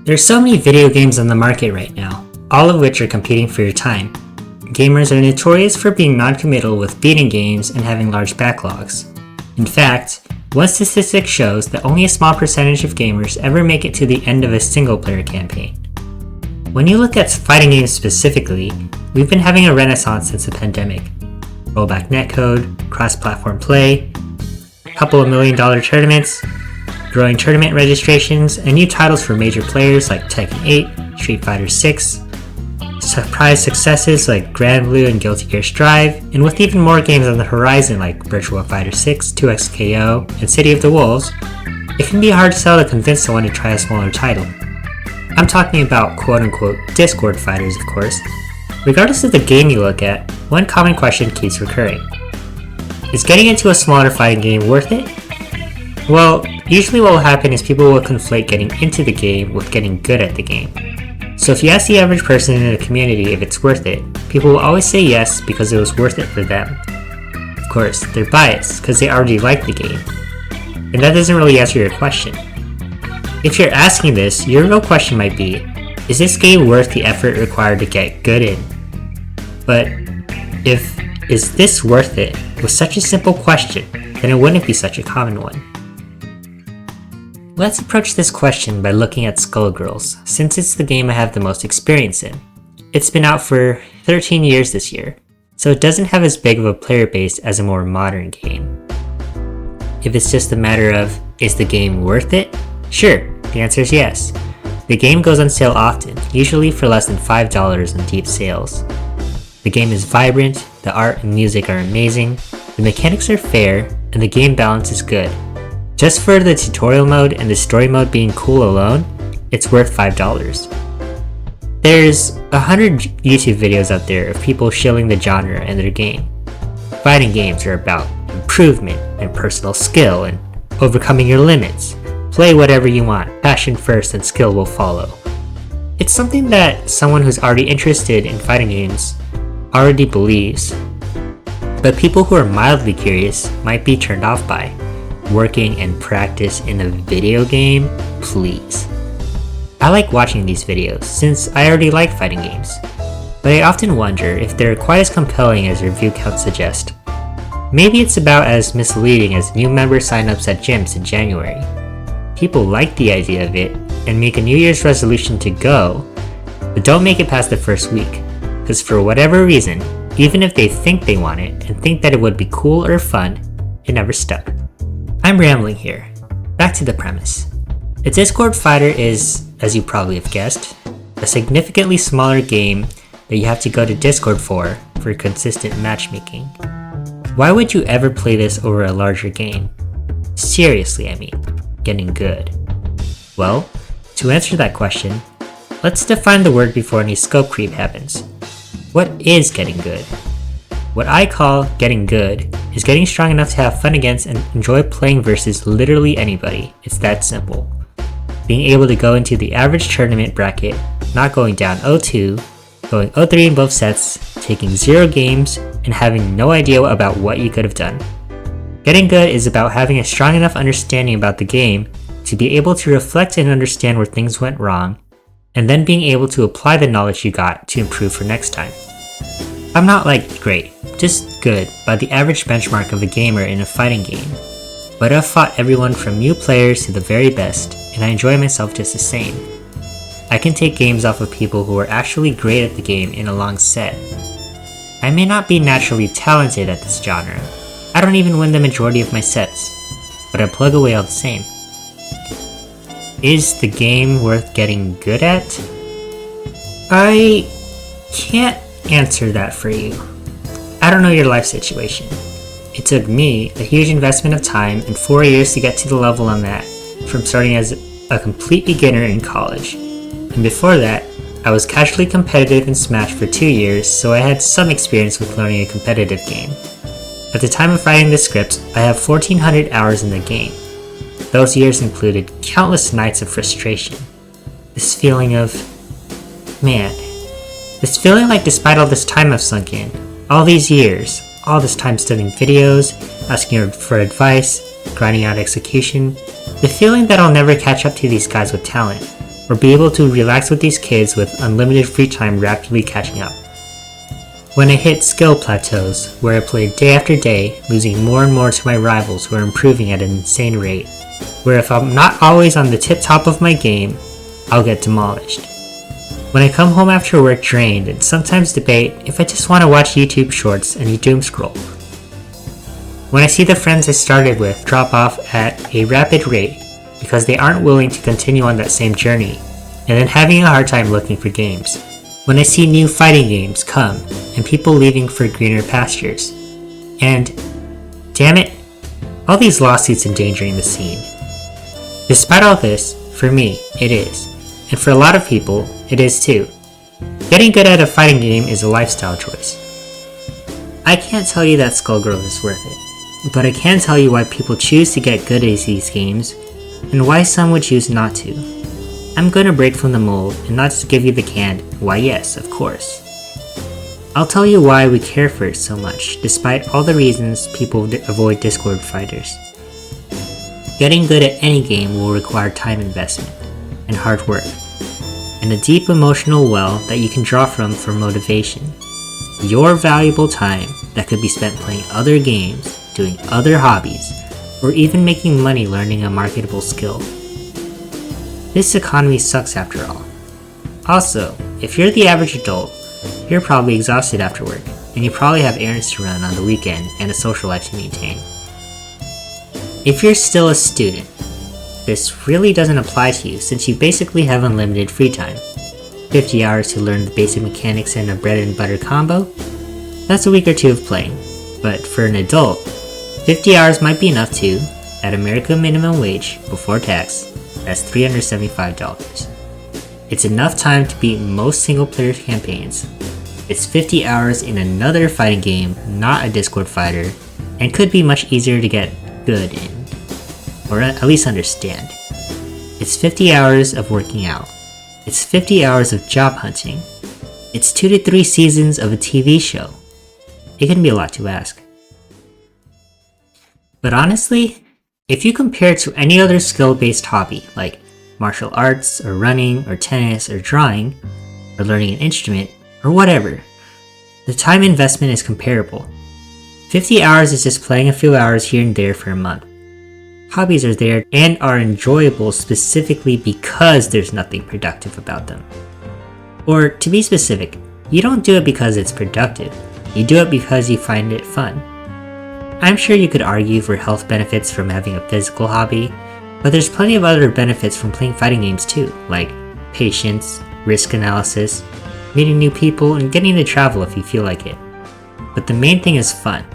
There's so many video games on the market right now, all of which are competing for your time. Gamers are notorious for being non-committal with beating games and having large backlogs. In fact, one statistic shows that only a small percentage of gamers ever make it to the end of a single-player campaign. When you look at fighting games specifically, we've been having a renaissance since the pandemic. Rollback netcode, cross-platform play, a couple of million-dollar tournaments, growing tournament registrations, and new titles for major players like Tekken 8, Street Fighter 6, surprise successes like Grand Blue and Guilty Gear Strive, and with even more games on the horizon like Virtua Fighter 6, 2XKO, and City of the Wolves, it can be hard to sell to convince someone to try a smaller title. I'm talking about quote-unquote Discord fighters, of course. Regardless of the game you look at, one common question keeps recurring. Is getting into a smaller fighting game worth it? Well, usually what will happen is people will conflate getting into the game with getting good at the game. So if you ask the average person in the community if it's worth it, people will always say yes because it was worth it for them. Of course, they're biased because they already like the game. And that doesn't really answer your question. If you're asking this, your real question might be, is this game worth the effort required to get good in? But if is this worth it was such a simple question, then it wouldn't be such a common one. Let's approach this question by looking at Skullgirls, since it's the game I have the most experience in. It's been out for 13 years this year, so it doesn't have as big of a player base as a more modern game. If it's just a matter of, is the game worth it? Sure, the answer is yes. The game goes on sale often, usually for less than $5 on deep sales. The game is vibrant, the art and music are amazing, the mechanics are fair, and the game balance is good. Just for the tutorial mode and the story mode being cool alone, it's worth $5. There's 100 YouTube videos out there of people shilling the genre and their game. Fighting games are about improvement and personal skill and overcoming your limits. Play whatever you want, passion first and skill will follow. It's something that someone who's already interested in fighting games already believes, but people who are mildly curious might be turned off by. Working and practice in a video game? Please. I like watching these videos since I already like fighting games, but I often wonder if they're quite as compelling as their view counts suggest. Maybe it's about as misleading as new member signups at gyms in January. People like the idea of it and make a New Year's resolution to go, but don't make it past the first week, because for whatever reason, even if they think they want it and think that it would be cool or fun, it never stuck. I'm rambling here. Back to the premise. A Discord fighter is, as you probably have guessed, a significantly smaller game that you have to go to Discord for consistent matchmaking. Why would you ever play this over a larger game? Seriously, I mean, getting good. Well, to answer that question, let's define the word before any scope creep happens. What is getting good? What I call getting good is getting strong enough to have fun against and enjoy playing versus literally anybody. It's that simple. Being able to go into the average tournament bracket, not going down 0-2, going 0-3 in both sets, taking 0 games, and having no idea about what you could have done. Getting good is about having a strong enough understanding about the game to be able to reflect and understand where things went wrong, and then being able to apply the knowledge you got to improve for next time. I'm not like great, just good by the average benchmark of a gamer in a fighting game, but I've fought everyone from new players to the very best, and I enjoy myself just the same. I can take games off of people who are actually great at the game in a long set. I may not be naturally talented at this genre. I don't even win the majority of my sets, but I plug away all the same. Is the game worth getting good at? I can't answer that for you. I don't know your life situation. It took me a huge investment of time and 4 years to get to the level I'm at, from starting as a complete beginner in college. And before that, I was casually competitive in Smash for 2 years, so I had some experience with learning a competitive game. At the time of writing this script, I have 1,400 hours in the game. Those years included countless nights of frustration. This feeling of, man, this feeling like despite all this time I've sunk in, all these years, all this time studying videos, asking for advice, grinding out execution, the feeling that I'll never catch up to these guys with talent, or be able to relax with these kids with unlimited free time rapidly catching up. When I hit skill plateaus, where I played day after day, losing more and more to my rivals who are improving at an insane rate, where if I'm not always on the tip top of my game, I'll get demolished. When I come home after work drained and sometimes debate if I just want to watch YouTube shorts and doom scroll. When I see the friends I started with drop off at a rapid rate because they aren't willing to continue on that same journey, and then having a hard time looking for games. When I see new fighting games come and people leaving for greener pastures. And, damn it, all these lawsuits endangering the scene. Despite all this, for me, it is. And for a lot of people, it is too. Getting good at a fighting game is a lifestyle choice. I can't tell you that Skullgirls is worth it, but I can tell you why people choose to get good at these games, and why some would choose not to. I'm gonna break from the mold and not just give you the canned, why yes, of course. I'll tell you why we care for it so much, despite all the reasons people avoid Discord fighters. Getting good at any game will require time investment, and hard work, and a deep emotional well that you can draw from for motivation. Your valuable time that could be spent playing other games, doing other hobbies, or even making money learning a marketable skill. This economy sucks after all. Also, if you're the average adult, you're probably exhausted after work, and you probably have errands to run on the weekend and a social life to maintain. If you're still a student, this really doesn't apply to you since you basically have unlimited free time. 50 hours to learn the basic mechanics in a bread and butter combo? That's a week or two of playing, but for an adult, 50 hours might be enough to, at America minimum wage before tax, that's $375. It's enough time to beat most single-player campaigns. It's 50 hours in another fighting game, not a Discord fighter, and could be much easier to get good in, or at least understand. It's 50 hours of working out. It's 50 hours of job hunting. It's 2 to 3 seasons of a TV show. It can be a lot to ask. But honestly, if you compare it to any other skill-based hobby, like martial arts, or running, or tennis, or drawing, or learning an instrument, or whatever, the time investment is comparable. 50 hours is just playing a few hours here and there for a month. Hobbies are there and are enjoyable specifically because there's nothing productive about them. Or to be specific, you don't do it because it's productive, you do it because you find it fun. I'm sure you could argue for health benefits from having a physical hobby, but there's plenty of other benefits from playing fighting games too, like patience, risk analysis, meeting new people, and getting to travel if you feel like it. But the main thing is fun.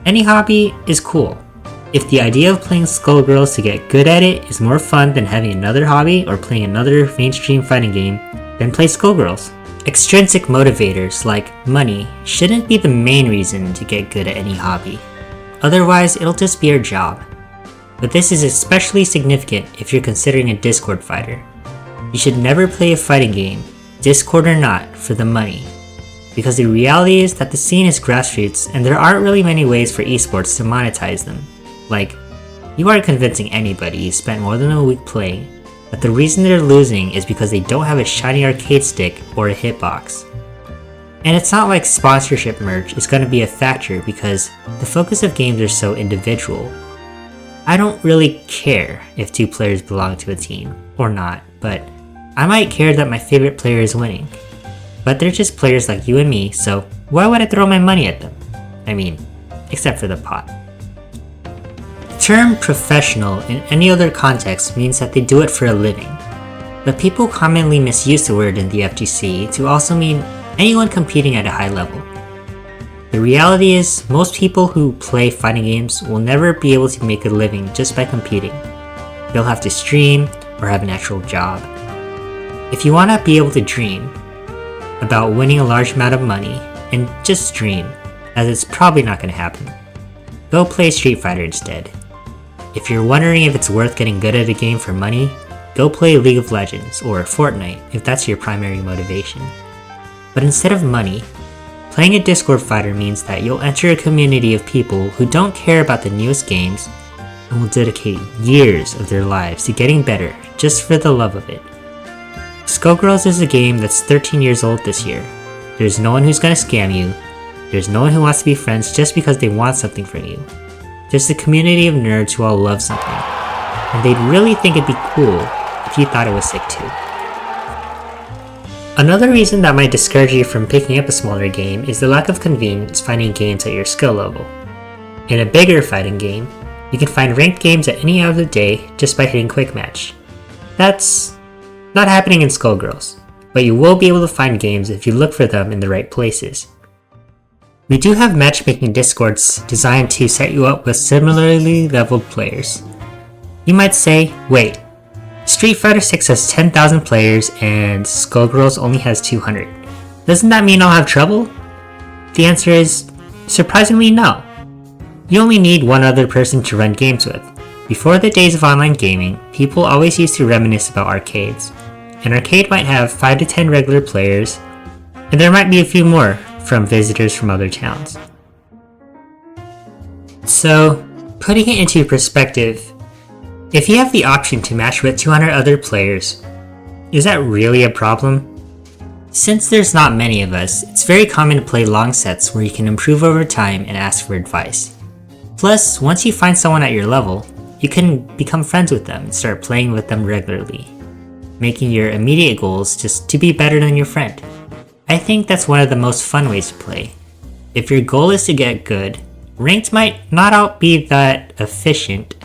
Any hobby is cool. If the idea of playing Skullgirls to get good at it is more fun than having another hobby or playing another mainstream fighting game, then play Skullgirls. Extrinsic motivators like money shouldn't be the main reason to get good at any hobby. Otherwise, it'll just be your job. But this is especially significant if you're considering a Discord fighter. You should never play a fighting game, Discord or not, for the money. Because the reality is that the scene is grassroots and there aren't really many ways for esports to monetize them. Like, you aren't convincing anybody who spent more than a week playing that the reason they're losing is because they don't have a shiny arcade stick or a hitbox. And it's not like sponsorship merch is going to be a factor because the focus of games are so individual. I don't really care if 2 players belong to a team, or not, but I might care that my favorite player is winning. But they're just players like you and me, so why would I throw my money at them? I mean, except for the pot. The term professional in any other context means that they do it for a living. But people commonly misuse the word in the FGC to also mean anyone competing at a high level. The reality is, most people who play fighting games will never be able to make a living just by competing. They'll have to stream or have an actual job. If you want to be able to dream about winning a large amount of money, and just dream, as it's probably not going to happen, go play Street Fighter instead. If you're wondering if it's worth getting good at a game for money, go play League of Legends or Fortnite if that's your primary motivation. But instead of money, playing a Discord fighter means that you'll enter a community of people who don't care about the newest games and will dedicate years of their lives to getting better just for the love of it. Skullgirls is a game that's 13 years old this year. There's no one who's gonna scam you. There's no one who wants to be friends just because they want something from you. There's a community of nerds who all love something, and they'd really think it'd be cool if you thought it was sick too. Another reason that might discourage you from picking up a smaller game is the lack of convenience finding games at your skill level. In a bigger fighting game, you can find ranked games at any hour of the day just by hitting quick match. That's not happening in Skullgirls, but you will be able to find games if you look for them in the right places. We do have matchmaking discords designed to set you up with similarly leveled players. You might say, wait, Street Fighter 6 has 10,000 players and Skullgirls only has 200. Doesn't that mean I'll have trouble? The answer is, surprisingly no. You only need one other person to run games with. Before the days of online gaming, people always used to reminisce about arcades. An arcade might have 5 to 10 regular players, and there might be a few more from visitors from other towns. So, putting it into perspective, if you have the option to match with 200 other players, is that really a problem? Since there's not many of us, it's very common to play long sets where you can improve over time and ask for advice. Plus, once you find someone at your level, you can become friends with them and start playing with them regularly, making your immediate goals just to be better than your friend. I think that's one of the most fun ways to play. If your goal is to get good, ranked might not be that efficient,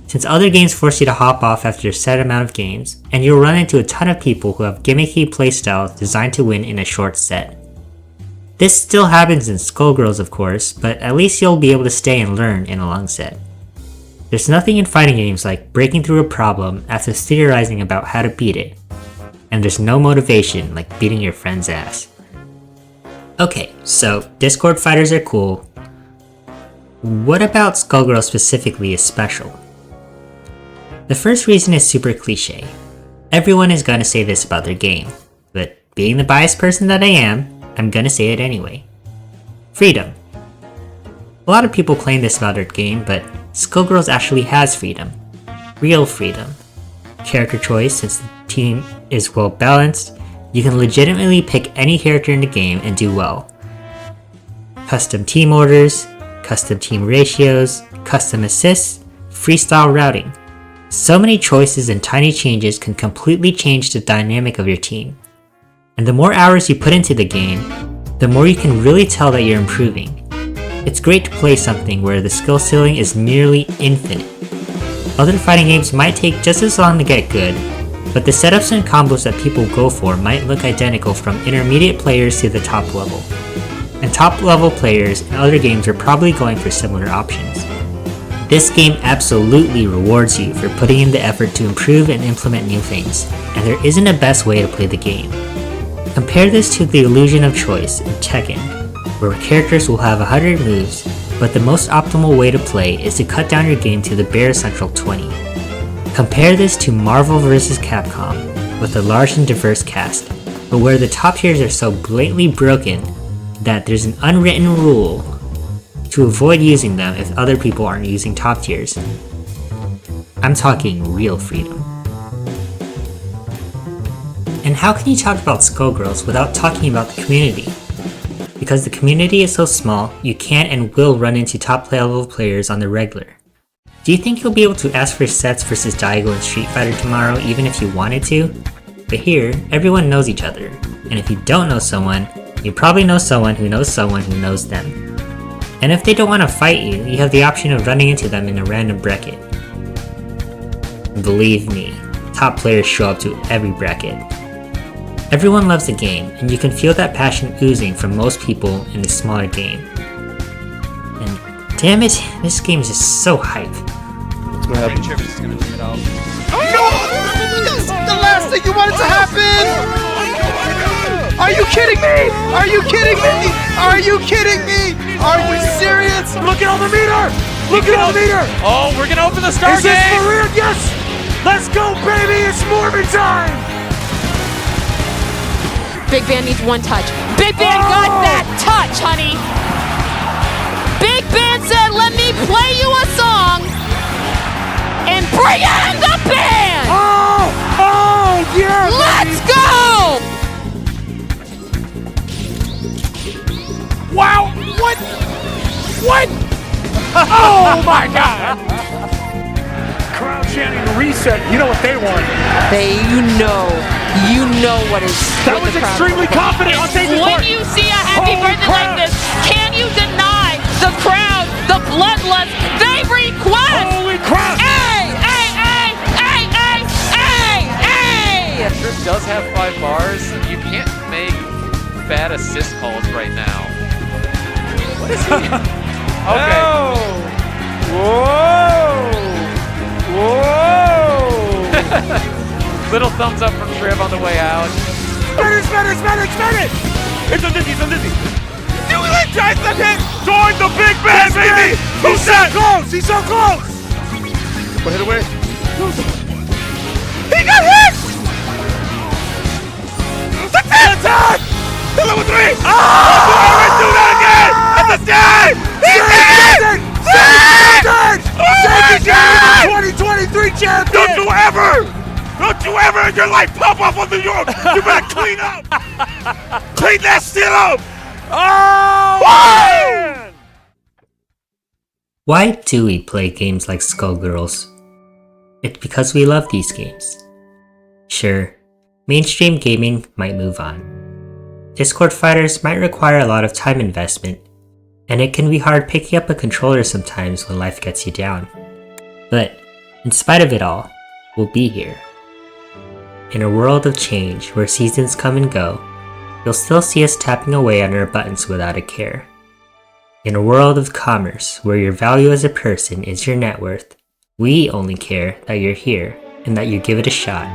since other games force you to hop off after a set amount of games, and you'll run into a ton of people who have gimmicky playstyles designed to win in a short set. This still happens in Skullgirls of course, but at least you'll be able to stay and learn in a long set. There's nothing in fighting games like breaking through a problem after theorizing about how to beat it, and there's no motivation like beating your friend's ass. Okay, so Discord fighters are cool. What about Skullgirls specifically is special? The first reason is super cliche. Everyone is gonna say this about their game, but being the biased person that I am, I'm gonna say it anyway. Freedom. A lot of people claim this about their game, but Skullgirls actually has freedom. Real freedom. Character choice, since the team is well balanced, you can legitimately pick any character in the game and do well. Custom team orders, custom team ratios, custom assists, freestyle routing. So many choices and tiny changes can completely change the dynamic of your team. And the more hours you put into the game, the more you can really tell that you're improving. It's great to play something where the skill ceiling is nearly infinite. Other fighting games might take just as long to get good, but the setups and combos that people go for might look identical from intermediate players to the top level. And top level players in other games are probably going for similar options. This game absolutely rewards you for putting in the effort to improve and implement new things, and there isn't a best way to play the game. Compare this to the illusion of choice in Tekken, where characters will have 100 moves, but the most optimal way to play is to cut down your game to the bare essential 20. Compare this to Marvel vs. Capcom, with a large and diverse cast, but where the top tiers are so blatantly broken that there's an unwritten rule to avoid using them if other people aren't using top tiers. I'm talking real freedom. And how can you talk about Skullgirls without talking about the community? Because the community is so small, you can and will run into top level players on the regular. Do you think you'll be able to ask for sets versus Daigo in Street Fighter tomorrow even if you wanted to? But here, everyone knows each other, and if you don't know someone, you probably know someone who knows them. And if they don't want to fight you, you have the option of running into them in a random bracket. Believe me, top players show up to every bracket. Everyone loves the game, and you can feel that passion oozing from most people in this smaller game. And damn it, this game is just so hype. What happened? Is gonna turn it off. No! That's the last thing you wanted to happen! Are you kidding me? Are you kidding me? Are you kidding me? Are you serious? Look at all the meter! Look at all the meter! Oh, we're gonna open the Stargate! Is this for real? Yes! Let's go, baby! It's Mormon time! Big Van needs one touch. Big Van got that touch, honey! Big Van said, let me play you a song and bring in the band! Oh! Oh, yeah! Let's go! Oh my god! Crowd chanting reset. You know what they want. You know what is. That was extremely confident on David's When part. you see a happy Holy birthday crap. like this, can you deny the crowd, the bloodlust, they request? Holy crap! Hey! Chris does have 5 bars. You can't make bad assist calls right now. What is he? Okay. Whoa! Little thumbs up from Triv on the way out. Spin it! It's a dizzy. Tulin tries to hit! Join the big band, baby! He's so close! Put it away. He got hit! Attack! The level 3! Oh! Do that again! It's a save! He's dead! Save! 2023 champion! Don't you ever in your life pop up on New York! You better clean up! Clean that shit up! Oh! Man! Why do we play games like Skullgirls? It's because we love these games. Sure, mainstream gaming might move on. Discord fighters might require a lot of time investment, and it can be hard picking up a controller sometimes when life gets you down. But, in spite of it all, we'll be here. In a world of change where seasons come and go, you'll still see us tapping away on our buttons without a care. In a world of commerce where your value as a person is your net worth, we only care that you're here and that you give it a shot.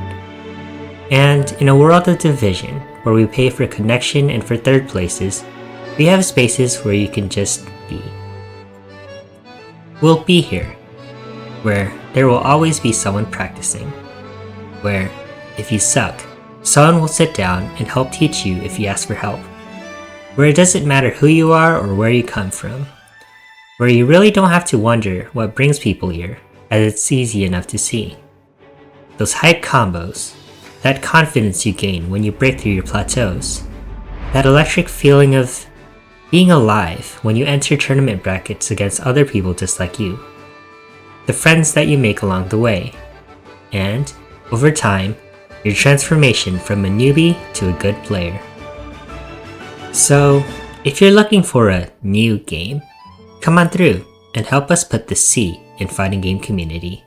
And in a world of division where we pay for connection and for third places, we have spaces where you can just be. We'll be here, where there will always be someone practicing, where if you suck, someone will sit down and help teach you if you ask for help, where it doesn't matter who you are or where you come from, where you really don't have to wonder what brings people here, as it's easy enough to see. Those hype combos, that confidence you gain when you break through your plateaus, that electric feeling of being alive when you enter tournament brackets against other people just like you, the friends that you make along the way, and, over time, your transformation from a newbie to a good player. So, if you're looking for a new game, come on through and help us put the C in fighting game community.